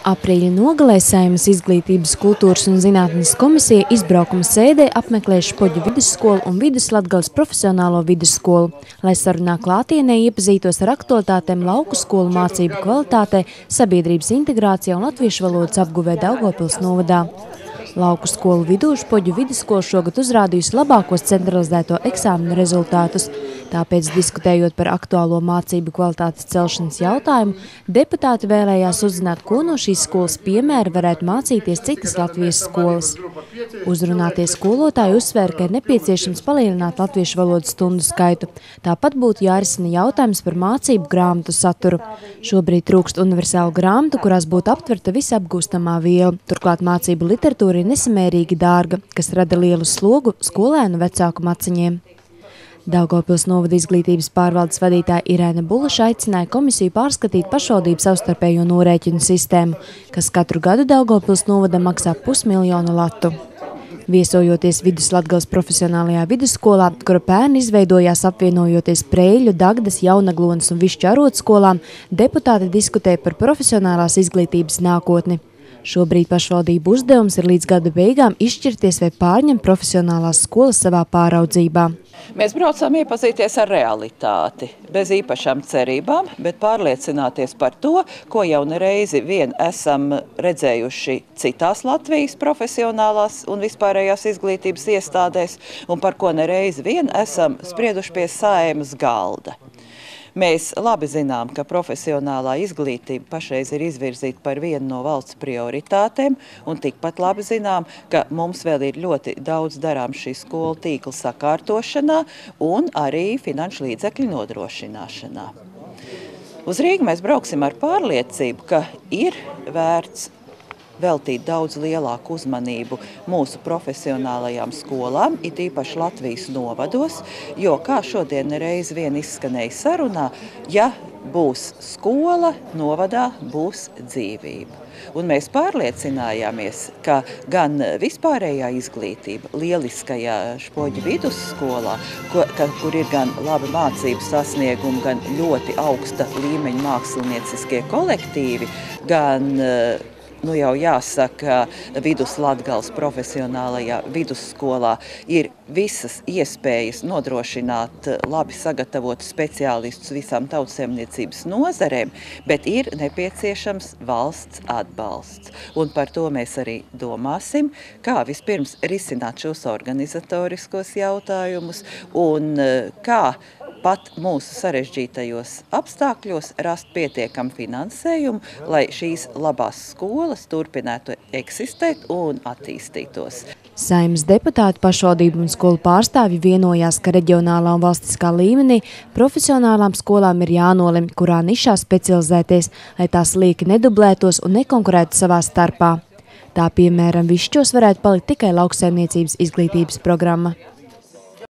Aprīļa nogalē Saeimas Izglītības, kultūras un zinātnes komisija izbraukuma sēdē apmeklēja Špoģu vidusskolu un Viduslatgales profesionālo vidusskolu, lai sarunā klātienē iepazītos ar aktualitātēm lauku skolu mācību kvalitātē, sabiedrības integrācijā un latviešu valodas apguvē Daugavpils novadā. Lauku skolu vidū Špoģu vidusskola šogad uzrādījusi labākos centralizēto eksāmenu rezultātus. Tāpēc, diskutējot par aktuālo mācību kvalitātes celšanas jautājumu, deputāti vēlējās uzzināt, ko no šīs skolas piemēra varētu mācīties citas Latvijas skolas. Uzrunātie skolotāji uzsvēra, ka ir nepieciešams palielināt latviešu valodas stundu skaitu. Tāpat būtu jārisina jautājums par mācību grāmatu saturu. Šobrīd trūkst universālu grāmatu, kurās būtu aptverta visapgūstamā viela. Turklāt mācību literatūra ir nesamērīgi dārga, kas rada lielu slogu skolēnu vecāku maciņiem. Daugavpils novada izglītības pārvaldes vadītāja Irēna Bulaša aicināja komisiju pārskatīt pašvaldību savstarpējo norēķinu sistēmu, kas katru gadu Daugavpils novada maksā 500 000 latu. Viesojoties Viduslatgales profesionālajā vidusskolā, kura pērn izveidojās apvienojoties Preļu, Dagdas, Jaunaglonas un Višķu arodskolām, deputāti diskutēja par profesionālās izglītības nākotni. Šobrīd pašvaldību uzdevums ir līdz gada beigām izšķirties vai pārņemt profesionālās skolas savā pāraudzībā. Mēs braucām iepazīties ar realitāti, bez īpašām cerībām, bet pārliecināties par to, ko jau nereizi vien esam redzējuši citās Latvijas profesionālās un vispārējās izglītības iestādēs un par ko nereizi vien esam sprieduši pie Saeimas galda. Mēs labi zinām, ka profesionālā izglītība pašreiz ir izvirzīta par vienu no valsts prioritātēm, un tikpat labi zinām, ka mums vēl ir ļoti daudz darām šī skolu tīkla sakārtošanā un arī finanšu līdzekļu nodrošināšanā. Uz Rīgu mēs brauksim ar pārliecību, ka ir vērts veltīt daudz lielāku uzmanību mūsu profesionālajām skolām, it īpaši Latvijas novados, jo, kā šodien reiz vien izskanēja sarunā, ja būs skola, novadā būs dzīvība. Un mēs pārliecinājāmies, ka gan vispārējā izglītība lieliskajā Špoģu vidusskolā, kur ir gan labi mācību sasniegumi, gan ļoti augsta līmeņa mākslinieciskie kolektīvi, gan jau jāsaka, Viduslatgales profesionālajā vidusskolā ir visas iespējas nodrošināt labi sagatavotu speciālistus visām tautsaimniecības nozarēm, bet ir nepieciešams valsts atbalsts. Un par to mēs arī domāsim, kā vispirms risināt šos organizatoriskos jautājumus un kā pat mūsu sarežģītajos apstākļos rast pietiekam finansējumu, lai šīs labās skolas turpinātu eksistēt un attīstītos. Saeimas deputāti, pašvaldību un skolu pārstāvji vienojās, ka reģionālā un valstiskā līmenī profesionālām skolām ir jānolemj, kurā nišā specializēties, lai tās lieki nedublētos un nekonkurētu savā starpā. Tā, piemēram, Višķos varētu palikt tikai lauksaimniecības izglītības programma.